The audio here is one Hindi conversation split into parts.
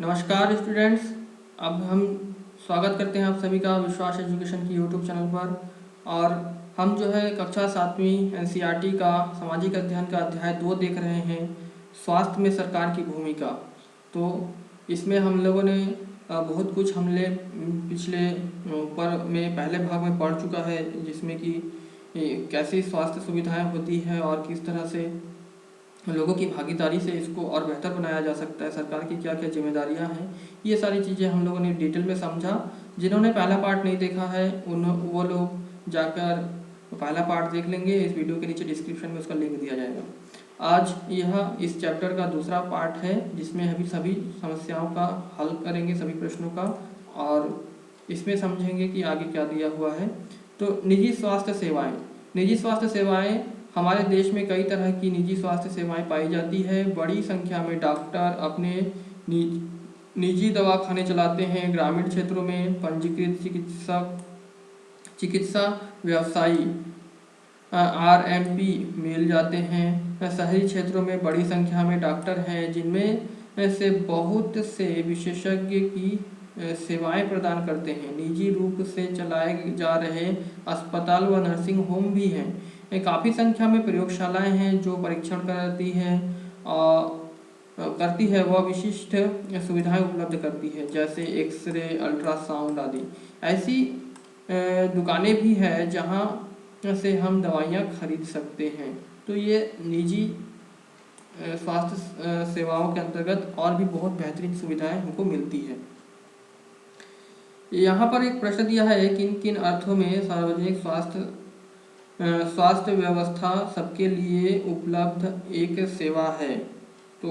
नमस्कार स्टूडेंट्स। अब हम स्वागत करते हैं आप सभी का विश्वास एजुकेशन की यूट्यूब चैनल पर। और हम जो है कक्षा 7वीं एनसीईआरटी का सामाजिक अध्ययन का अध्याय 2 देख रहे हैं, स्वास्थ्य में सरकार की भूमिका। तो इसमें हम लोगों ने बहुत कुछ हमने पिछले ऊपर में पहले भाग में पढ़ चुका है, जिसमें कि कैसी स्वास्थ्य सुविधाएं होती है और किस तरह से लोगों की भागीदारी से इसको और बेहतर बनाया जा सकता है, सरकार की क्या क्या जिम्मेदारियां हैं। ये सारी चीज़ें हम लोगों ने डिटेल में समझा। जिन्होंने पहला पार्ट नहीं देखा है वो लोग जाकर पहला पार्ट देख लेंगे। इस वीडियो के नीचे डिस्क्रिप्शन में उसका लिंक दिया जाएगा। आज यह इस चैप्टर का दूसरा पार्ट है, जिसमें अभी सभी समस्याओं का हल करेंगे, सभी प्रश्नों का, और इसमें समझेंगे कि आगे क्या दिया हुआ है। तो निजी स्वास्थ्य सेवाएं। निजी स्वास्थ्य सेवाएं, हमारे देश में कई तरह की निजी स्वास्थ्य सेवाएं पाई जाती है। बड़ी संख्या में डॉक्टर अपने निजी दवाखाने चलाते हैं। ग्रामीण क्षेत्रों में पंजीकृत चिकित्सा व्यवसायी RMP मिल जाते हैं। शहरी क्षेत्रों में बड़ी संख्या में डॉक्टर हैं, जिनमें से बहुत से विशेषज्ञ की सेवाएं प्रदान करते हैं। निजी रूप से चलाए जा रहे अस्पताल व नर्सिंग होम भी हैं। काफ़ी संख्या में प्रयोगशालाएं हैं जो परीक्षण करती है वह विशिष्ट सुविधाएं उपलब्ध करती है, जैसे एक्सरे, अल्ट्रासाउंड आदि। ऐसी दुकानें भी हैं जहां से हम दवाइयां खरीद सकते हैं। तो ये निजी स्वास्थ्य सेवाओं के अंतर्गत और भी बहुत बेहतरीन सुविधाएं हमको मिलती है। यहाँ पर एक प्रश्न दिया है, किन किन अर्थों में सार्वजनिक स्वास्थ्य व्यवस्था सबके लिए उपलब्ध एक सेवा है। तो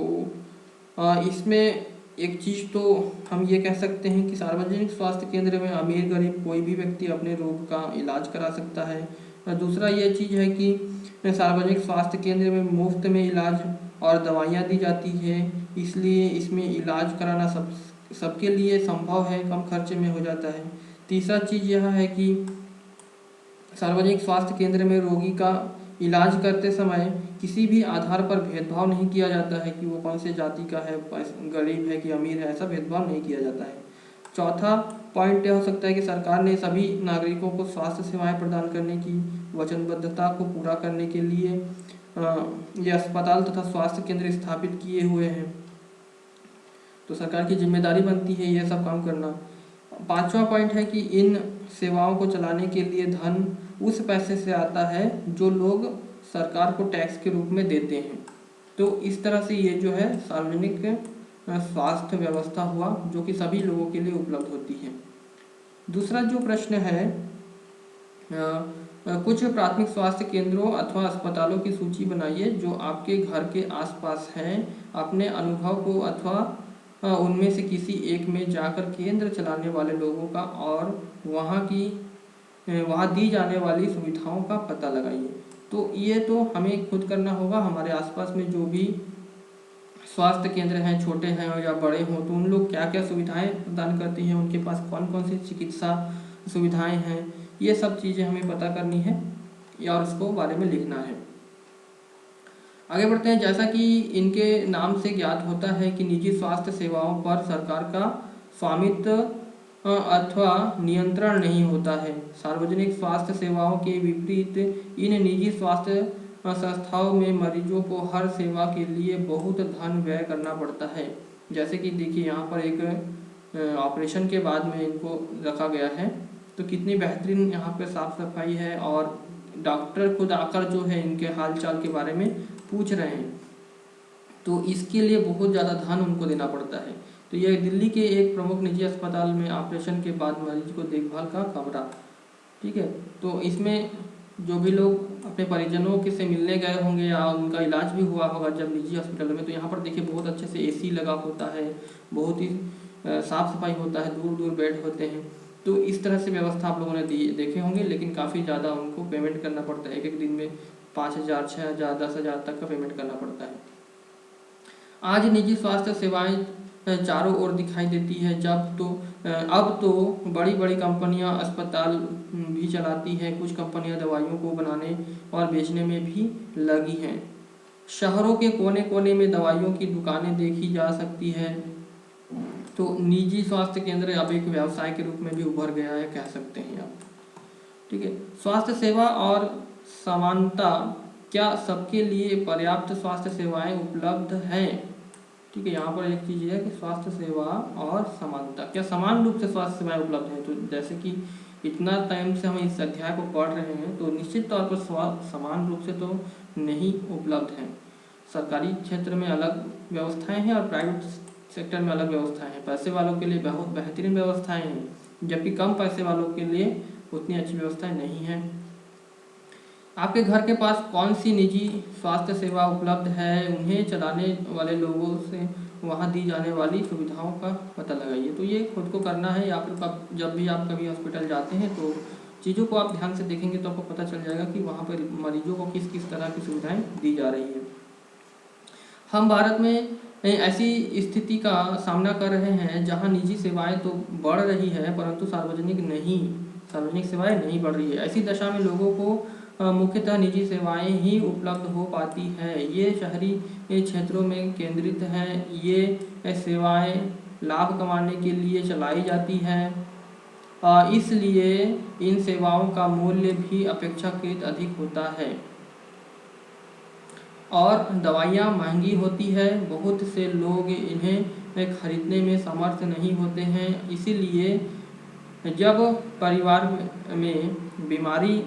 इसमें एक चीज़ तो हम ये कह सकते हैं कि सार्वजनिक स्वास्थ्य केंद्र में अमीर गरीब कोई भी व्यक्ति अपने रोग का इलाज करा सकता है। दूसरा ये चीज़ है कि सार्वजनिक स्वास्थ्य केंद्र में मुफ्त में इलाज और दवाइयाँ दी जाती है, इसलिए इसमें इलाज कराना सबके लिए संभव है, कम खर्चे में हो जाता है। तीसरा चीज़ यह है कि सार्वजनिक स्वास्थ्य केंद्र में रोगी का इलाज करते समय किसी भी आधार पर भेदभाव नहीं किया जाता है कि वो कौन से जाति का है, गरीब है कि अमीर है, ऐसा भेदभाव नहीं किया जाता है। चौथा पॉइंट यह हो सकता है कि सरकार ने सभी नागरिकों को स्वास्थ्य सेवाएं प्रदान करने की वचनबद्धता को पूरा करने के लिए ये अस्पताल तथा स्वास्थ्य केंद्र स्थापित किए हुए हैं। तो सरकार की जिम्मेदारी बनती है ये सब काम करना। पांचवा पॉइंट है कि इन सेवाओं को चलाने के लिए धन उस पैसे से आता है जो लोग सरकार को टैक्स के रूप में देते हैं। तो इस तरह से ये जो है सार्वजनिक स्वास्थ्य व्यवस्था हुआ, जो कि सभी लोगों के लिए उपलब्ध होती है। दूसरा जो प्रश्न है, कुछ प्राथमिक स्वास्थ्य केंद्रों अथवा अस्पतालों की सूची बनाइए जो आपके घर के आसपास हैं। अपने अनुभव को अथवा उनमें से किसी एक में जाकर केंद्र चलाने वाले लोगों का और वहाँ दी जाने वाली सुविधाओं का पता लगाइए। तो ये तो हमें खुद करना होगा। हमारे आसपास में जो भी स्वास्थ्य केंद्र हैं, छोटे हैं या बड़े हों, तो उन लोग क्या क्या सुविधाएं प्रदान करती हैं, उनके पास कौन कौन सी चिकित्सा सुविधाएं हैं, ये सब चीज़ें हमें पता करनी है और उसको बारे में लिखना है। आगे बढ़ते हैं। जैसा कि इनके नाम से ज्ञात होता है कि निजी स्वास्थ्य सेवाओं पर सरकार का स्वामित्व अथवा नियंत्रण नहीं होता है। सार्वजनिक स्वास्थ्य सेवाओं के विपरीत इन निजी स्वास्थ्य संस्थाओं में मरीजों को हर सेवा के लिए बहुत धन व्यय करना पड़ता है। जैसे कि देखिए यहाँ पर एक ऑपरेशन के बाद में इनको रखा गया है, तो कितनी बेहतरीन यहाँ पे साफ सफाई है और डॉक्टर खुद आकर जो है इनके हाल चाल के बारे में पूछ रहे हैं। तो इसके लिए बहुत ज़्यादा धन उनको देना पड़ता है। तो यह दिल्ली के एक प्रमुख निजी अस्पताल में ऑपरेशन के बाद मरीज को देखभाल का कमरा, ठीक है। तो इसमें जो भी लोग अपने परिजनों के से मिलने गए होंगे या उनका इलाज भी हुआ होगा जब निजी हॉस्पिटल में, तो यहाँ पर देखिए बहुत अच्छे से AC लगा होता है, बहुत ही साफ़ सफाई होता है, दूर दूर बेड होते हैं। तो इस तरह से व्यवस्था आप लोगों ने देखे होंगे, लेकिन काफ़ी ज़्यादा उनको पेमेंट करना पड़ता है। एक एक दिन में 5,000, 6,000, 10,000 तक का पेमेंट करना पड़ता है। आज निजी स्वास्थ्य सेवाएं चारों ओर दिखाई देती है। अब तो बड़ी बड़ी कंपनियां अस्पताल भी चलाती हैं। कुछ कंपनियां दवाइयों को बनाने और बेचने में भी लगी हैं। शहरों के कोने कोने में दवाइयों की दुकानें देखी जा सकती है। तो निजी स्वास्थ्य केंद्र अब एक व्यवसाय के रूप में भी उभर गया है, कह सकते हैं आप। ठीक है, स्वास्थ्य सेवा और समानता, क्या सबके लिए पर्याप्त स्वास्थ्य सेवाएं उपलब्ध हैं? ठीक है, यहाँ पर एक चीज़ है कि स्वास्थ्य सेवा और समानता, क्या समान रूप से स्वास्थ्य सेवाएं उपलब्ध हैं? तो जैसे कि इतना टाइम से हम इस अध्याय को पढ़ रहे हैं, तो निश्चित तौर पर समान रूप से तो नहीं उपलब्ध हैं। सरकारी क्षेत्र में अलग व्यवस्थाएं हैं और प्राइवेट सेक्टर में अलग व्यवस्थाएं हैं। पैसे वालों के लिए बहुत बेहतरीन व्यवस्थाएं हैं, जबकि कम पैसे वालों के लिए उतनी अच्छी व्यवस्थाएं नहीं हैं। आपके घर के पास कौन सी निजी स्वास्थ्य सेवा उपलब्ध है? उन्हें चलाने वाले लोगों से वहां दी जाने वाली सुविधाओं का पता लगाइए। तो ये खुद को करना है, या फिर जब भी आप कभी हॉस्पिटल जाते हैं तो चीज़ों को आप ध्यान से देखेंगे तो आपको पता चल जाएगा कि वहाँ पर मरीजों को किस किस तरह की सुविधाएं दी जा रही है। हम भारत में ऐसी स्थिति का सामना कर रहे हैं जहाँ निजी सेवाएं तो बढ़ रही है, परंतु सार्वजनिक सेवाएं नहीं बढ़ रही है। ऐसी दशा में लोगों को मुख्यतः निजी सेवाएं ही उपलब्ध हो पाती है। ये शहरी क्षेत्रों में केंद्रित हैं। ये सेवाएं लाभ कमाने के लिए चलाई जाती हैं, इसलिए इन सेवाओं का मूल्य भी अपेक्षाकृत अधिक होता है और दवाइयाँ महंगी होती है। बहुत से लोग इन्हें खरीदने में समर्थ नहीं होते हैं, इसीलिए जब परिवार में बीमारी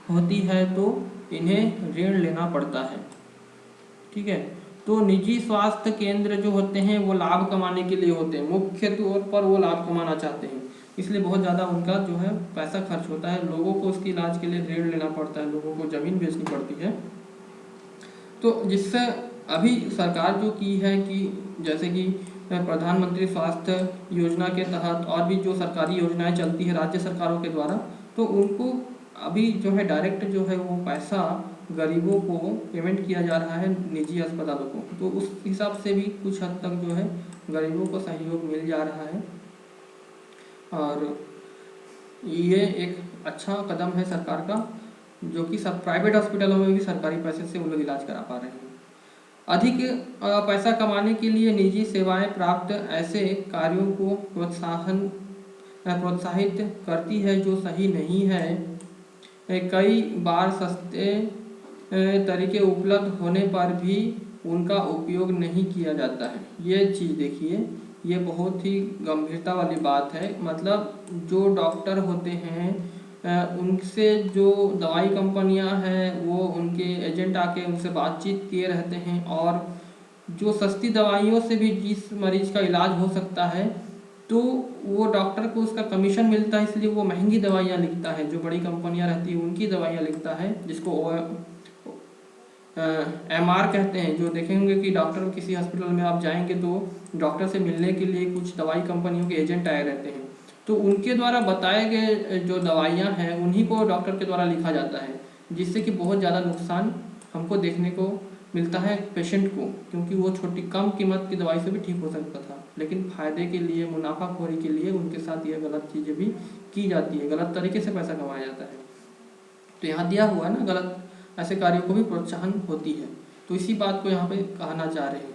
होती है तो इन्हें ऋण लेना पड़ता है। ठीक है, तो निजी स्वास्थ्य केंद्र जो होते हैं वो लाभ कमाने के लिए होते हैं, मुख्य तौर पर वो लाभ कमाना चाहते हैं, इसलिए बहुत ज़्यादा उनका जो है पैसा खर्च होता है। लोगों को उसके इलाज के लिए ऋण लेना पड़ता है, लोगों को ज़मीन बेचनी पड़ती है। तो जिससे अभी सरकार जो की है कि जैसे कि प्रधानमंत्री स्वास्थ्य योजना के तहत और भी जो सरकारी योजनाएं चलती है राज्य सरकारों के द्वारा, तो उनको अभी जो है डायरेक्ट जो है वो पैसा गरीबों को पेमेंट किया जा रहा है, निजी अस्पतालों को। तो उस हिसाब से भी कुछ हद तक जो है गरीबों को सहयोग मिल जा रहा है और ये एक अच्छा कदम है सरकार का, जो कि सब प्राइवेट हॉस्पिटलों में भी सरकारी पैसे से वो लोग इलाज करा पा रहे हैं। अधिक पैसा कमाने के लिए निजी सेवाएं प्राप्त ऐसे कार्यों को प्रोत्साहित करती है जो सही नहीं है। कई बार सस्ते तरीके उपलब्ध होने पर भी उनका उपयोग नहीं किया जाता है। ये चीज़ देखिए, ये बहुत ही गंभीरता वाली बात है। मतलब जो डॉक्टर होते हैं उनसे जो दवाई कंपनियां हैं वो उनके एजेंट आके उनसे बातचीत किए रहते हैं, और जो सस्ती दवाइयों से भी जिस मरीज का इलाज हो सकता है तो वो डॉक्टर को उसका कमीशन मिलता है, इसलिए वो महंगी दवाइयाँ लिखता है। जो बड़ी कंपनियां रहती है उनकी दवाइयाँ लिखता है, जिसको MR कहते हैं। जो देखेंगे कि डॉक्टर किसी हॉस्पिटल में आप जाएंगे तो डॉक्टर से मिलने के लिए कुछ दवाई कंपनियों के एजेंट आए रहते हैं, तो उनके द्वारा बताए गए जो दवाइयाँ हैं उन्हीं को डॉक्टर के द्वारा लिखा जाता है, जिससे कि बहुत ज़्यादा नुकसान हमको देखने को मिलता है पेशेंट को, क्योंकि वो छोटी कम कीमत की दवाई से भी ठीक हो सकता था, लेकिन फ़ायदे के लिए, मुनाफाखोरी के लिए उनके साथ ये गलत चीज़ें भी की जाती है, गलत तरीके से पैसा कमाया जाता है। तो यहाँ दिया हुआ है ना, गलत ऐसे कार्यों को भी प्रोत्साहन होती है, तो इसी बात को यहाँ पे कहना चाह रहे हैं।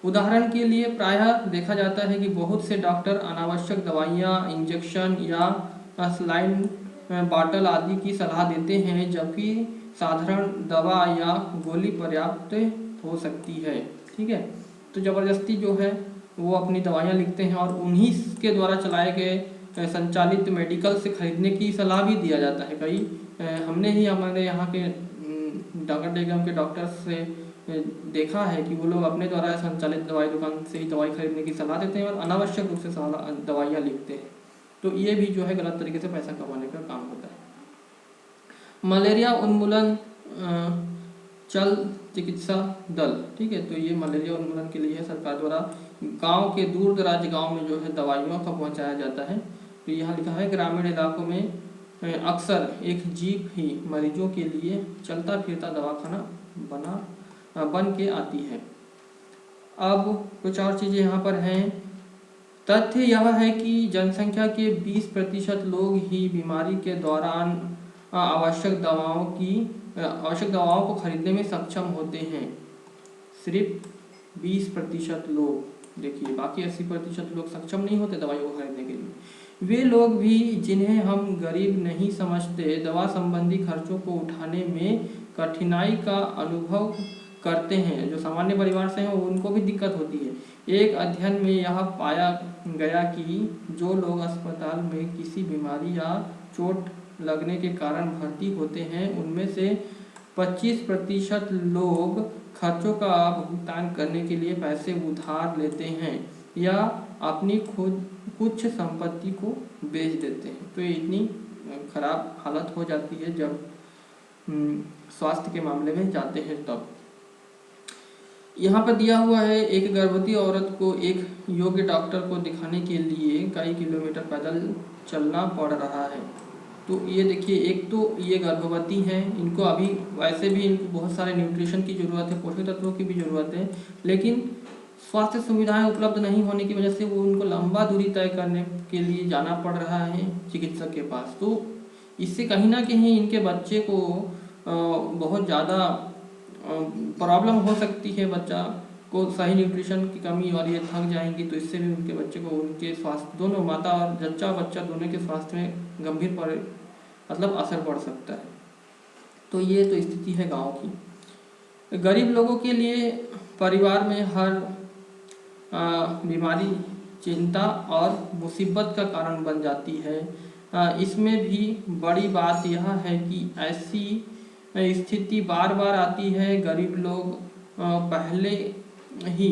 उदाहरण के लिए प्रायः देखा जाता है कि बहुत से डॉक्टर अनावश्यक दवाइयाँ, इंजेक्शन या सलाइन बॉटल आदि की सलाह देते हैं, जबकि साधारण दवा या गोली पर्याप्त हो सकती है। ठीक है, तो ज़बरदस्ती जो है वो अपनी दवाइयाँ लिखते हैं और उन्हीं के द्वारा चलाए गए संचालित मेडिकल से खरीदने की सलाह भी दिया जाता है। कई हमने ही हमारे यहाँ के नगर निगम के डॉक्टर्स से देखा है कि वो लोग अपने द्वारा संचालित दवाई दुकान से ही दवाई खरीदने की सलाह देते हैं और अनावश्यक रूप से दवाइयाँ लिखते हैं। तो ये भी जो है गलत तरीके से पैसा कमाने का काम होता है। मलेरिया उन्मूलन चल चिकित्सा दल, ठीक है, तो ये मलेरिया उन्मूलन के लिए सरकार द्वारा गांव के दूर दराज गांव में जो है दवाइयों का पहुंचाया जाता है। तो यहाँ लिखा है ग्रामीण इलाकों में अक्सर एक जीप ही मरीजों के लिए चलता फिरता दवाखाना बन के आती है। अब कुछ और चीज़ें यहाँ पर हैं। तथ्य यह है कि जनसंख्या के 20% लोग ही बीमारी के दौरान आवश्यक दवाओं को खरीदने में सक्षम होते हैं। सिर्फ 20% लोग, देखिए बाकी 80% लोग सक्षम नहीं होते दवाइयों को खरीदने के लिए। वे लोग भी जिन्हें हम गरीब नहीं समझते दवा संबंधी खर्चों को उठाने में कठिनाई का अनुभव करते हैं। जो सामान्य परिवार से हैं उनको भी दिक्कत होती है। एक अध्ययन में यह पाया गया कि जो लोग अस्पताल में किसी बीमारी या चोट लगने के कारण भर्ती होते हैं उनमें से 25% लोग खर्चों का भुगतान करने के लिए पैसे उधार लेते हैं या अपनी खुद कुछ संपत्ति को बेच देते हैं। तो ये इतनी खराब हालत हो जाती है जब स्वास्थ्य के मामले में जाते हैं। तब यहाँ पर दिया हुआ है एक गर्भवती औरत को एक योग्य डॉक्टर को दिखाने के लिए कई किलोमीटर पैदल चलना पड़ रहा है। तो ये देखिए, एक तो ये गर्भवती हैं, इनको अभी वैसे भी इनको बहुत सारे न्यूट्रिशन की ज़रूरत है, पोषक तत्वों की भी ज़रूरत है, लेकिन स्वास्थ्य सुविधाएं उपलब्ध नहीं होने की वजह से वो उनको लंबा दूरी तय करने के लिए जाना पड़ रहा है चिकित्सक के पास। तो इससे कहीं ना कहीं इनके बच्चे को बहुत ज़्यादा प्रॉब्लम हो सकती है। बच्चा को सही न्यूट्रिशन की कमी और ये थक जाएंगी तो इससे भी उनके बच्चे को उनके स्वास्थ्य, दोनों माता और जच्चा बच्चा दोनों के स्वास्थ्य में गंभीर मतलब असर पड़ सकता है। तो ये तो स्थिति है गांव की। गरीब लोगों के लिए परिवार में हर बीमारी चिंता और मुसीबत का कारण बन जाती है। इसमें भी बड़ी बात यह है कि ऐसी स्थिति बार बार आती है। गरीब लोग पहले ही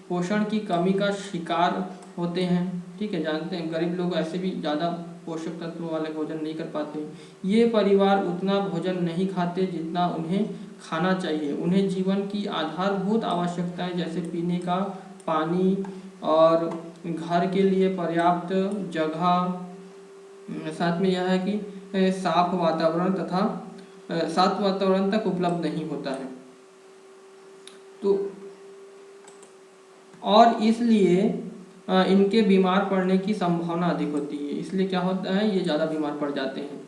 पोषण की कमी का शिकार होते हैं। ठीक है, जानते हैं गरीब लोग ऐसे भी ज़्यादा पोषक तत्वों वाले भोजन नहीं कर पाते। ये परिवार उतना भोजन नहीं खाते जितना उन्हें खाना चाहिए। उन्हें जीवन की आधारभूत आवश्यकताएं जैसे पीने का पानी और घर के लिए पर्याप्त जगह, साथ में यह है कि साफ वातावरण तक उपलब्ध नहीं होता है। तो और इसलिए इनके बीमार पड़ने की संभावना अधिक होती है। इसलिए क्या होता है, ये ज़्यादा बीमार पड़ जाते हैं।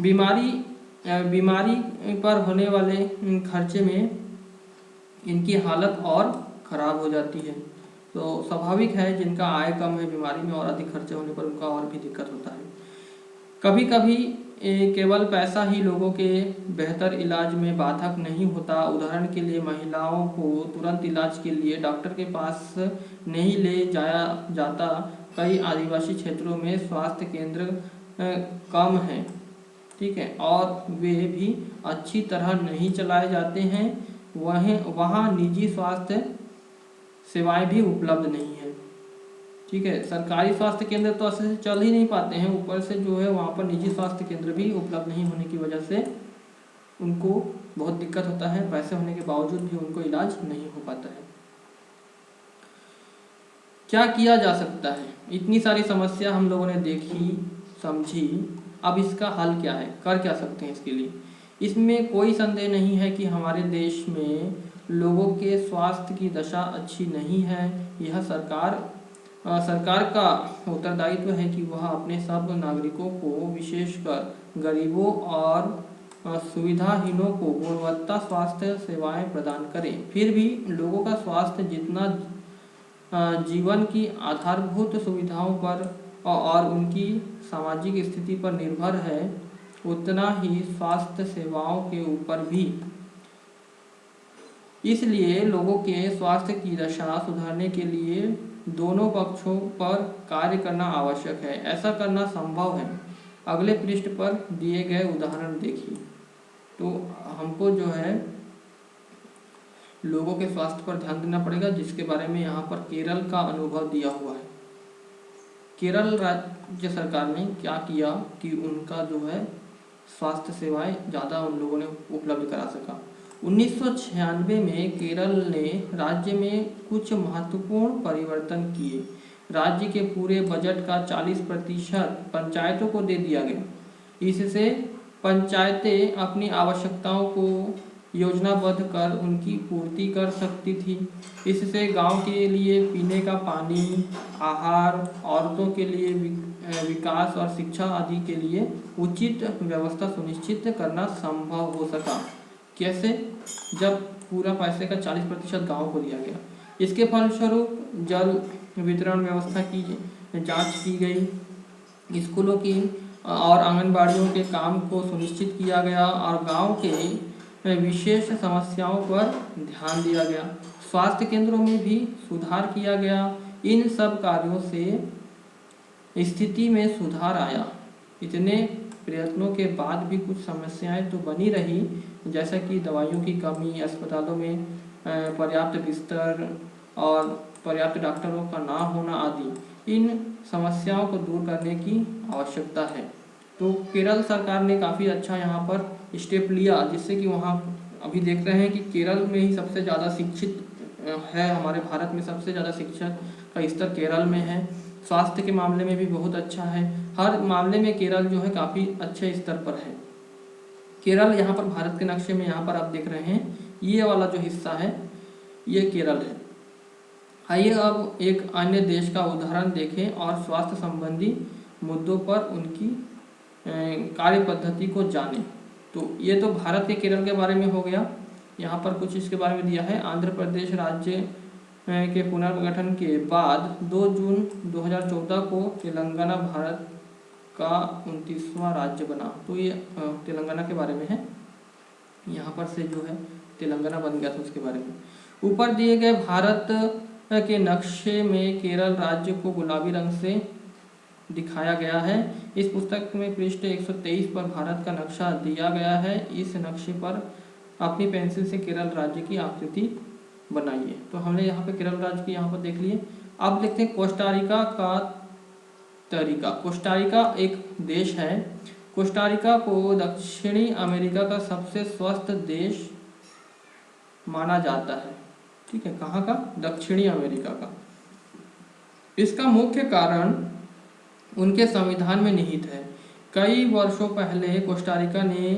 बीमारी पर होने वाले खर्चे में इनकी हालत और ख़राब हो जाती है। तो स्वाभाविक है, जिनका आय कम है बीमारी में और अधिक खर्चे होने पर उनका और भी दिक्कत होता है। कभी कभी केवल पैसा ही लोगों के बेहतर इलाज में बाधक नहीं होता। उदाहरण के लिए महिलाओं को तुरंत इलाज के लिए डॉक्टर के पास नहीं ले जाया जाता। कई आदिवासी क्षेत्रों में स्वास्थ्य केंद्र कम हैं, ठीक है, और वे भी अच्छी तरह नहीं चलाए जाते हैं। वहाँ निजी स्वास्थ्य सेवाएं भी उपलब्ध नहीं है। ठीक है, सरकारी स्वास्थ्य केंद्र तो अच्छे से चल ही नहीं पाते हैं, ऊपर से जो है वहाँ पर निजी स्वास्थ्य केंद्र भी उपलब्ध नहीं होने की वजह से उनको बहुत दिक्कत होता है। पैसे होने के बावजूद भी उनको इलाज नहीं हो पाता है। क्या किया जा सकता है? इतनी सारी समस्या हम लोगों ने देखी समझी, अब इसका हल क्या है, कर क्या सकते हैं इसके लिए? इसमें कोई संदेह नहीं है कि हमारे देश में लोगों के स्वास्थ्य की दशा अच्छी नहीं है। यह सरकार का उत्तरदायित्व है कि वह अपने सब नागरिकों को, विशेषकर गरीबों और सुविधाहीनों को गुणवत्ता स्वास्थ्य सेवाएं प्रदान करें। फिर भी लोगों का स्वास्थ्य जितना जीवन की आधारभूत सुविधाओं पर और उनकी सामाजिक स्थिति पर निर्भर है, उतना ही स्वास्थ्य सेवाओं के ऊपर भी। इसलिए लोगों के स्वास्थ्य की दशा सुधारने के लिए दोनों पक्षों पर कार्य करना आवश्यक है। ऐसा करना संभव है। अगले पृष्ठ पर दिए गए उदाहरण देखिए। तो हमको जो है लोगों के स्वास्थ्य पर ध्यान देना पड़ेगा, जिसके बारे में यहाँ पर केरल का अनुभव दिया हुआ है। केरल राज्य सरकार ने क्या किया कि उनका जो है स्वास्थ्य सेवाएं ज़्यादा उन लोगों ने उपलब्ध करा सका। 1996 में केरल ने राज्य में कुछ महत्वपूर्ण परिवर्तन किए। राज्य के पूरे बजट का 40% पंचायतों को दे दिया गया। इससे पंचायतें अपनी आवश्यकताओं को योजनाबद्ध कर उनकी पूर्ति कर सकती थी। इससे गांव के लिए पीने का पानी, आहार, औरतों के लिए विकास और शिक्षा आदि के लिए उचित व्यवस्था सुनिश्चित करना संभव हो सका। कैसे? जब पूरा पैसे का 40% गाँव को दिया गया। इसके फलस्वरूप जल वितरण व्यवस्था की जांच की गई, स्कूलों की और आंगनबाड़ियों के काम को सुनिश्चित किया गया और गांव के विशेष समस्याओं पर ध्यान दिया गया। स्वास्थ्य केंद्रों में भी सुधार किया गया। इन सब कार्यों से स्थिति में सुधार आया। इतने प्रयत्नों के बाद भी कुछ समस्याएं तो बनी रही, जैसा कि दवाइयों की कमी, अस्पतालों में पर्याप्त बिस्तर और पर्याप्त डॉक्टरों का ना होना आदि। इन समस्याओं को दूर करने की आवश्यकता है। तो केरल सरकार ने काफ़ी अच्छा यहाँ पर स्टेप लिया, जिससे कि वहाँ अभी देख रहे हैं कि केरल में ही सबसे ज़्यादा शिक्षित है। हमारे भारत में सबसे ज़्यादा शिक्षा का स्तर केरल में है। स्वास्थ्य के मामले में भी बहुत अच्छा है। हर मामले में केरल जो है काफ़ी अच्छे स्तर पर है। केरल यहाँ पर भारत के नक्शे में यहाँ पर आप देख रहे हैं, ये वाला जो हिस्सा है ये केरल है। आइए अब एक अन्य देश का उदाहरण देखें और स्वास्थ्य संबंधी मुद्दों पर उनकी कार्य पद्धति को जानें। तो ये तो भारत के केरल के बारे में हो गया। यहाँ पर कुछ इसके बारे में दिया है। आंध्र प्रदेश राज्य के पुनर्गठन के बाद 2 जून 2014 को तेलंगाना भारत का 29वां राज्य बना। तो ये तेलंगाना के बारे में है। यहाँ पर से जो है तेलंगाना बन गया था उसके बारे में। ऊपर दिए गए भारत के नक्शे में केरल राज्य को गुलाबी रंग से दिखाया गया है। इस पुस्तक में पृष्ठ 123 पर भारत का नक्शा दिया गया है। इस नक्शे पर अपनी पेंसिल से केरल राज्य की आकृति बनाइए। तो हमने यहाँ पे केरल राज्य की यहाँ पर देख लिए। अब देखते हैं कोस्टारिका का तरीका। कोस्टारिका एक देश है। कोस्टारिका को दक्षिणी अमेरिका का सबसे स्वस्थ देश माना जाता है। ठीक है, कहाँ का? दक्षिणी अमेरिका का। इसका मुख्य कारण उनके संविधान में निहित है। कई वर्षों पहले कोस्टारिका ने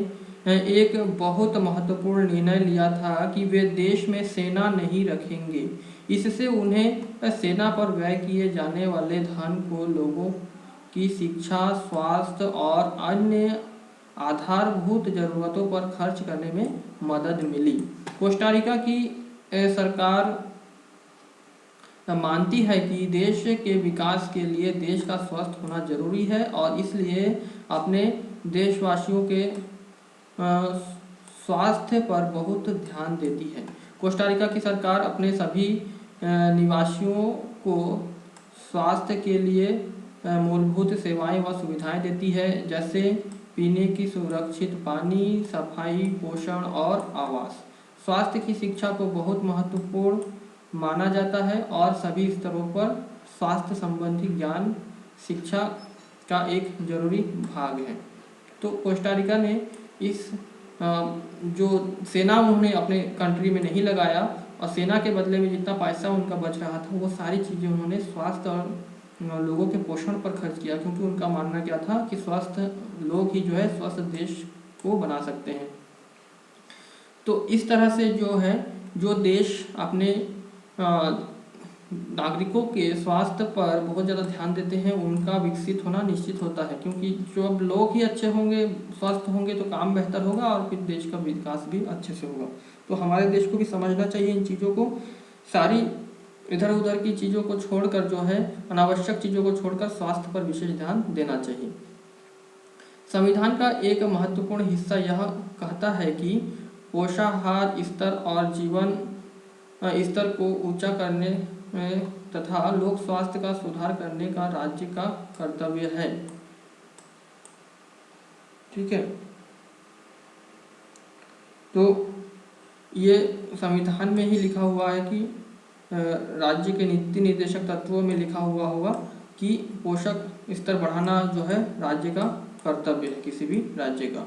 एक बहुत महत्वपूर्ण निर्णय लिया था कि वे देश में सेना नहीं रखेंगे। इससे उन्हें सेना पर व्यय किए जाने वाले धन को लोगों की शिक्षा, स्वास्थ्य और अन्य आधारभूत जरूरतों पर खर्च करने में मदद मिली। कोस्टारिका की सरकार मानती है कि देश के विकास के लिए देश का स्वस्थ होना जरूरी है और इसलिए अपने देशवासियों के स्वास्थ्य पर बहुत ध्यान देती है। कोस्टारिका की सरकार अपने सभी निवासियों को स्वास्थ्य के लिए मूलभूत सेवाएं व सुविधाएं देती है, जैसे पीने की सुरक्षित पानी, सफाई, पोषण और आवास। स्वास्थ्य की शिक्षा को बहुत महत्वपूर्ण माना जाता है और सभी स्तरों पर स्वास्थ्य संबंधी ज्ञान शिक्षा का एक जरूरी भाग है। तो कोस्टारिका ने इस जो सेना उन्होंने अपने कंट्री में नहीं लगाया और सेना के बदले में जितना पैसा उनका बच रहा था वो सारी चीज़ें उन्होंने स्वास्थ्य और लोगों के पोषण पर खर्च किया, क्योंकि उनका मानना क्या था कि स्वस्थ लोग ही जो है स्वस्थ देश को बना सकते हैं। तो इस तरह से जो है जो देश अपने नागरिकों के स्वास्थ्य पर बहुत ज़्यादा ध्यान देते हैं उनका विकसित होना निश्चित होता है, क्योंकि जब लोग ही अच्छे होंगे, स्वस्थ होंगे तो काम बेहतर होगा और फिर देश का विकास भी अच्छे से होगा। तो हमारे देश को भी समझना चाहिए इन चीज़ों को, सारी इधर उधर की चीज़ों को छोड़कर जो है अनावश्यक चीज़ों को छोड़कर स्वास्थ्य पर विशेष ध्यान देना चाहिए। संविधान का एक महत्वपूर्ण हिस्सा यह कहता है कि पोषाहार स्तर और जीवन स्तर को ऊंचा करने तथा लोक स्वास्थ्य का सुधार करने का राज्य का कर्तव्य है। ठीक है, तो ये संविधान में ही लिखा हुआ है कि राज्य के नीति निर्देशक तत्वों में लिखा हुआ होगा कि पोषक स्तर बढ़ाना जो है राज्य का कर्तव्य है, किसी भी राज्य का।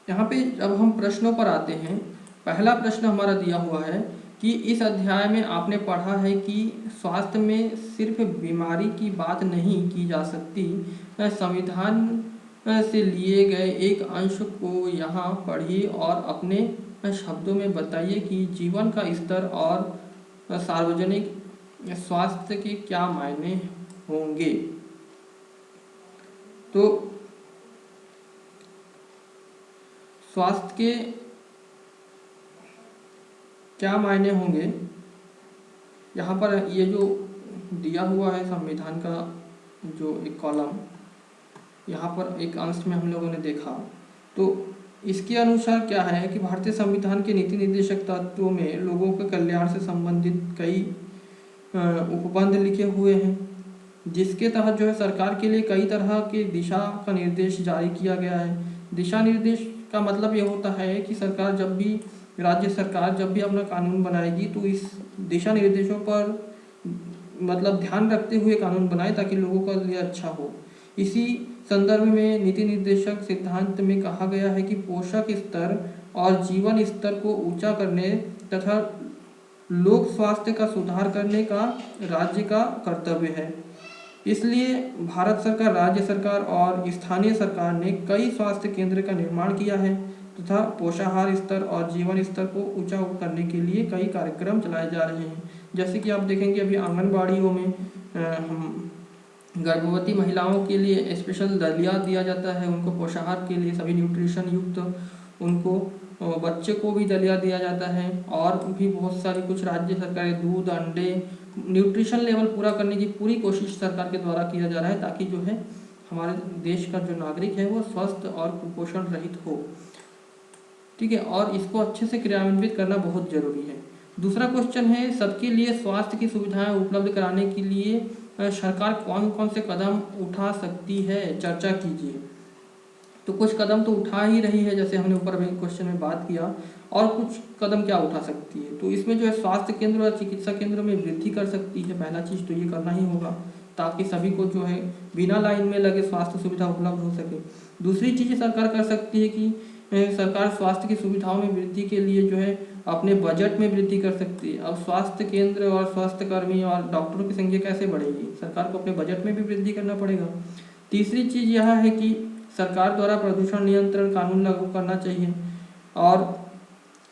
यहाँ पे जब हम प्रश्नों पर आते हैं, पहला प्रश्न हमारा दिया हुआ है कि इस अध्याय में आपने पढ़ा है कि स्वास्थ्य में सिर्फ बीमारी की बात नहीं की जा सकती। संविधान से लिए गए एक अंश को यहाँ पढ़िए और अपने शब्दों में बताइए कि जीवन का स्तर और सार्वजनिक स्वास्थ्य के क्या मायने होंगे। तो स्वास्थ्य के क्या मायने होंगे यहाँ पर ये जो दिया हुआ है संविधान का जो एक कॉलम, यहाँ पर एक अंश में हम लोगों ने देखा, तो इसके अनुसार क्या है कि भारतीय संविधान के नीति निर्देशक तत्वों में लोगों के कल्याण से संबंधित कई उपबंध लिखे हुए हैं, जिसके तहत जो है सरकार के लिए कई तरह के दिशा का निर्देश जारी किया गया है। दिशा निर्देश का मतलब ये होता है कि सरकार जब भी, राज्य सरकार जब भी अपना कानून बनाएगी तो इस दिशा निर्देशों पर मतलब ध्यान रखते हुए कानून बनाए ताकि लोगों का लिए अच्छा हो। इसी संदर्भ में नीति निर्देशक सिद्धांत में कहा गया है कि पोषक स्तर और जीवन स्तर को ऊंचा करने तथा लोक स्वास्थ्य का सुधार करने का राज्य का कर्तव्य है। इसलिए भारत सरकार, राज्य सरकार और स्थानीय सरकार ने कई स्वास्थ्य केंद्र का निर्माण किया है तथा पोषाहार स्तर और जीवन स्तर को ऊंचा करने के लिए कई कार्यक्रम चलाए जा रहे हैं। जैसे कि आप देखेंगे अभी आंगनबाड़ियों में हम गर्भवती महिलाओं के लिए स्पेशल दलिया दिया जाता है, उनको पोषाहार के लिए सभी न्यूट्रिशन युक्त, उनको बच्चे को भी दलिया दिया जाता है। और भी बहुत सारी कुछ राज्य सरकारें दूध, अंडे, न्यूट्रिशन लेवल पूरा करने की पूरी कोशिश सरकार के द्वारा किया जा रहा है ताकि जो है हमारे देश का जो नागरिक है वो स्वस्थ और कुपोषण रहित हो। ठीक है, और इसको अच्छे से क्रियान्वित करना बहुत जरूरी है। दूसरा क्वेश्चन है, सबके लिए स्वास्थ्य की सुविधाएं उपलब्ध कराने के लिए सरकार कौन कौन से कदम उठा सकती है, चर्चा कीजिए। तो कुछ कदम तो उठा ही रही है, जैसे हमने ऊपर क्वेश्चन में बात किया, और कुछ कदम क्या उठा सकती है। तो इसमें जो है स्वास्थ्य केंद्र और चिकित्सा केंद्रों में वृद्धि कर सकती है। पहला चीज़ तो ये करना ही होगा ताकि सभी को जो है बिना लाइन में लगे स्वास्थ्य सुविधा उपलब्ध हो सके। दूसरी चीज़ सरकार कर सकती है कि सरकार स्वास्थ्य की सुविधाओं में वृद्धि के लिए जो है अपने बजट में वृद्धि कर सकती है। अब स्वास्थ्य केंद्र और स्वास्थ्य कर्मी और डॉक्टरों की संख्या कैसे बढ़ेगी, सरकार को अपने बजट में भी वृद्धि करना पड़ेगा। तीसरी चीज़ यह है कि सरकार द्वारा प्रदूषण नियंत्रण कानून लागू करना चाहिए, और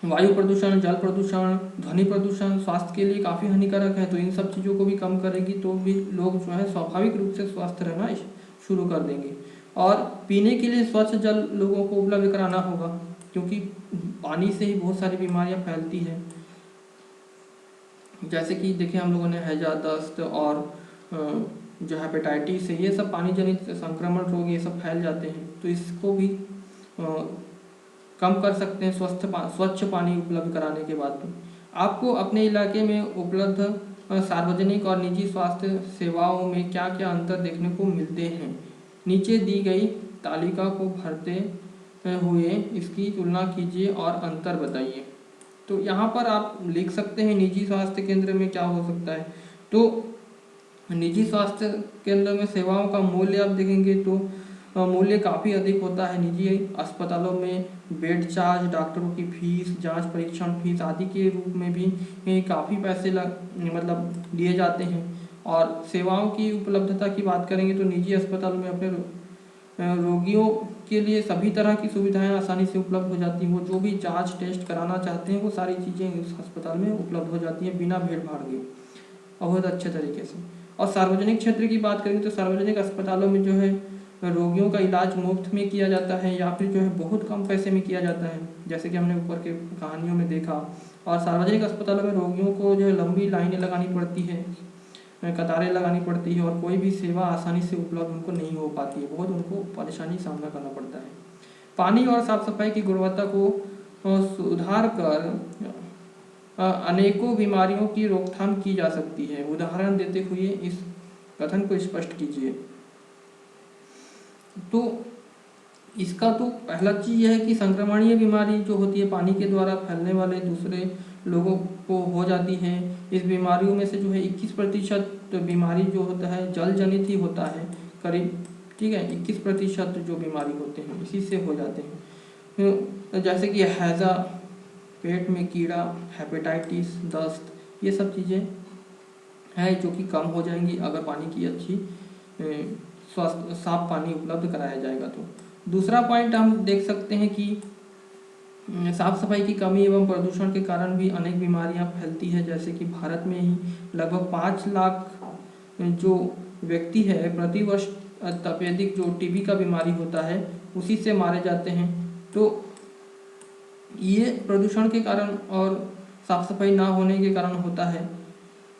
वायु प्रदूषण, जल प्रदूषण, ध्वनि प्रदूषण स्वास्थ्य के लिए काफ़ी हानिकारक है, तो इन सब चीज़ों को भी कम करेगी तो भी लोग जो है स्वाभाविक रूप से स्वस्थ रहना शुरू कर देंगे। और पीने के लिए स्वच्छ जल लोगों को उपलब्ध कराना होगा, क्योंकि पानी से ही बहुत सारी बीमारियां फैलती हैं। जैसे कि देखिए हम लोगों ने हैजा, दस्त और जो हेपेटाइटिस है, ये सब पानी जनित संक्रमण रोग ये सब फैल जाते हैं, तो इसको भी कम कर सकते हैं स्वच्छ पानी उपलब्ध कराने के बाद भी। आपको अपने इलाके में उपलब्ध सार्वजनिक और निजी स्वास्थ्य सेवाओं में क्या क्या अंतर देखने को मिलते हैं, नीचे दी गई तालिका को भरते हुए इसकी तुलना कीजिए और अंतर बताइए। तो यहाँ पर आप लिख सकते हैं निजी स्वास्थ्य केंद्र में क्या हो सकता है। तो निजी स्वास्थ्य केंद्र में सेवाओं का मूल्य आप देखेंगे तो मूल्य काफ़ी अधिक होता है। निजी अस्पतालों में बेड चार्ज, डॉक्टरों की फीस, जांच परीक्षण फीस आदि के रूप में भी काफ़ी पैसे मतलब लिए जाते हैं। और सेवाओं की उपलब्धता की बात करेंगे तो निजी अस्पतालों में अपने रोगियों के लिए सभी तरह की सुविधाएं आसानी से उपलब्ध हो जाती हैं। वो जो भी जांच टेस्ट कराना चाहते हैं वो सारी चीज़ें उस अस्पताल में उपलब्ध हो जाती हैं बिना भीड़ भाड़ के और बहुत अच्छे तरीके से। और सार्वजनिक क्षेत्र की बात करेंगे तो सार्वजनिक अस्पतालों में जो है रोगियों का इलाज मुफ्त में किया जाता है या फिर जो है बहुत कम पैसे में किया जाता है, जैसे कि हमने ऊपर के कहानियों में देखा। और सार्वजनिक अस्पतालों में रोगियों को जो है लंबी लाइनें लगानी पड़ती है, कतारें लगानी पड़ती है और कोई भी सेवा आसानी से उपलब्ध उनको नहीं हो पाती है, बहुत उनको परेशानी सामना करना पड़ता है। पानी और साफ सफाई की गुणवत्ता को सुधार कर अनेकों बीमारियों की रोकथाम की जा सकती है। उदाहरण देते हुए इस कथन को स्पष्ट कीजिए। तो इसका तो पहला चीज़ यह है कि संक्रमणीय बीमारी जो होती है पानी के द्वारा फैलने वाले दूसरे लोगों को हो जाती है। इस बीमारियों में से जो है 21% बीमारी जो होता है जल जनित ही होता है करीब, ठीक है। 21% जो बीमारी होते हैं इसी से हो जाते हैं, जैसे कि हैजा, पेट में कीड़ा, हेपेटाइटिस, दस्त, ये सब चीज़ें हैं जो कि कम हो जाएंगी अगर पानी की अच्छी स्वास्थ्य साफ पानी उपलब्ध कराया जाएगा। तो दूसरा पॉइंट हम देख सकते हैं कि साफ सफाई की कमी एवं प्रदूषण के कारण भी अनेक बीमारियां फैलती है। जैसे कि भारत में ही लगभग 5 लाख जो व्यक्ति है प्रति वर्ष तपेदिक जो टीबी का बीमारी होता है उसी से मारे जाते हैं। तो ये प्रदूषण के कारण और साफ सफाई ना होने के कारण होता है।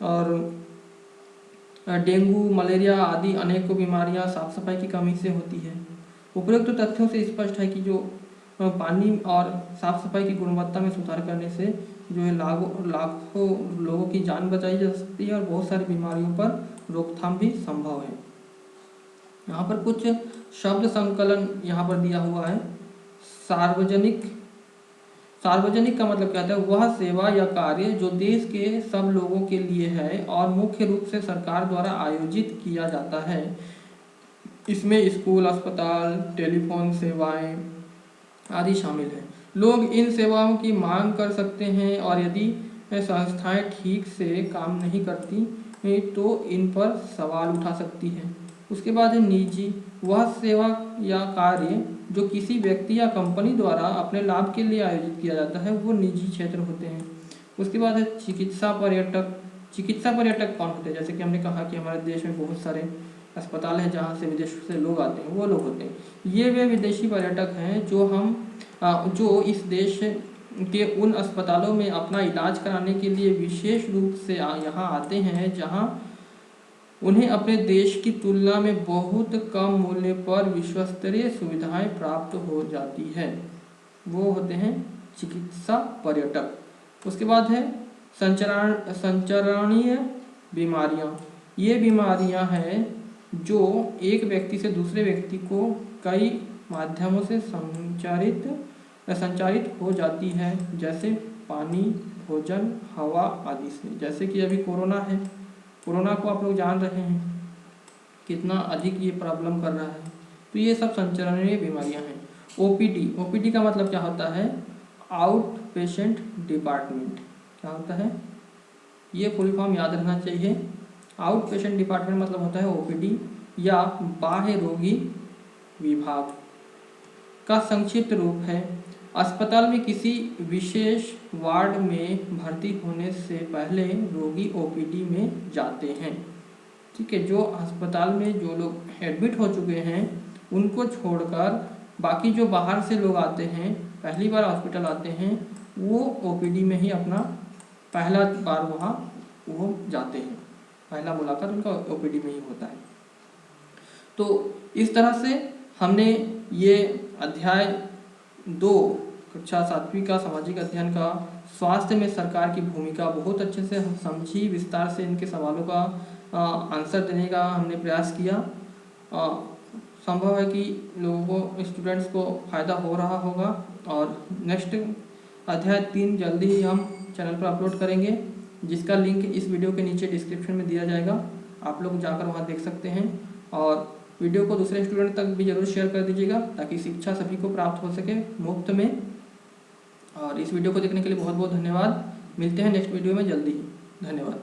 और डेंगू, मलेरिया आदि अनेकों बीमारियां साफ सफाई की कमी से होती है। उपरोक्त तथ्यों से स्पष्ट है कि जो पानी और साफ सफाई की गुणवत्ता में सुधार करने से जो है लाखों लोगों की जान बचाई जा सकती है और बहुत सारी बीमारियों पर रोकथाम भी संभव है। यहाँ पर कुछ शब्द संकलन यहाँ पर दिया हुआ है। सार्वजनिक, सार्वजनिक का मतलब क्या होता है? वह सेवा या कार्य जो देश के सब लोगों के लिए है और मुख्य रूप से सरकार द्वारा आयोजित किया जाता है। इसमें स्कूल, अस्पताल, टेलीफोन सेवाएं आदि शामिल हैं। लोग इन सेवाओं की मांग कर सकते हैं और यदि संस्थाएं ठीक से काम नहीं करती तो इन पर सवाल उठा सकती हैं। उसके बाद है निजी, वह सेवा या कार्य जो किसी व्यक्ति या कंपनी द्वारा अपने लाभ के लिए आयोजित किया जाता है, वो निजी क्षेत्र होते हैं। उसके बाद है चिकित्सा पर्यटक। चिकित्सा पर्यटक कौन होते हैं? जैसे कि हमने कहा कि हमारे देश में बहुत सारे अस्पताल हैं जहाँ से विदेशों से लोग आते हैं, वो लोग होते हैं। ये वे विदेशी पर्यटक हैं जो इस देश के उन अस्पतालों में अपना इलाज कराने के लिए विशेष रूप से यहाँ आते हैं जहाँ उन्हें अपने देश की तुलना में बहुत कम मूल्य पर विश्वस्तरीय सुविधाएं प्राप्त हो जाती है, वो होते हैं चिकित्सा पर्यटक। उसके बाद है संचरणीय बीमारियां। ये बीमारियां हैं जो एक व्यक्ति से दूसरे व्यक्ति को कई माध्यमों से संचारित हो जाती है, जैसे पानी, भोजन, हवा आदि से। जैसे कि अभी कोरोना है, कोरोना को आप लोग जान रहे हैं कितना अधिक ये प्रॉब्लम कर रहा है। तो ये सब संचरणीय बीमारियां हैं। ओपीडी, ओपीडी का मतलब क्या होता है? Out patient department. क्या होता है? ये फुल फॉर्म याद रखना चाहिए। आउट पेशेंट डिपार्टमेंट मतलब होता है ओपीडी या बाह्य रोगी विभाग का संक्षिप्त रूप है। अस्पताल में किसी विशेष वार्ड में भर्ती होने से पहले रोगी ओपीडी में जाते हैं। ठीक है, जो अस्पताल में जो लोग एडमिट हो चुके हैं उनको छोड़कर बाकी जो बाहर से लोग आते हैं, पहली बार हॉस्पिटल आते हैं, वो ओपीडी में ही अपना पहला बार वहाँ वो जाते हैं। पहला मुलाकात उनका ओपीडी में ही होता है। तो इस तरह से हमने ये अध्याय 2 कक्षा 7वीं का सामाजिक अध्ययन का स्वास्थ्य में सरकार की भूमिका बहुत अच्छे से हम समझी। विस्तार से इनके सवालों का आंसर देने का हमने प्रयास किया। संभव है कि लोगों को, स्टूडेंट्स को फ़ायदा हो रहा होगा। और नेक्स्ट अध्याय 3 जल्दी ही हम चैनल पर अपलोड करेंगे, जिसका लिंक इस वीडियो के नीचे डिस्क्रिप्शन में दिया जाएगा। आप लोग जाकर वहां देख सकते हैं और वीडियो को दूसरे स्टूडेंट तक भी जरूर शेयर कर दीजिएगा ताकि शिक्षा सभी को प्राप्त हो सके मुफ्त में। और इस वीडियो को देखने के लिए बहुत बहुत धन्यवाद। मिलते हैं नेक्स्ट वीडियो में जल्दी ही। धन्यवाद।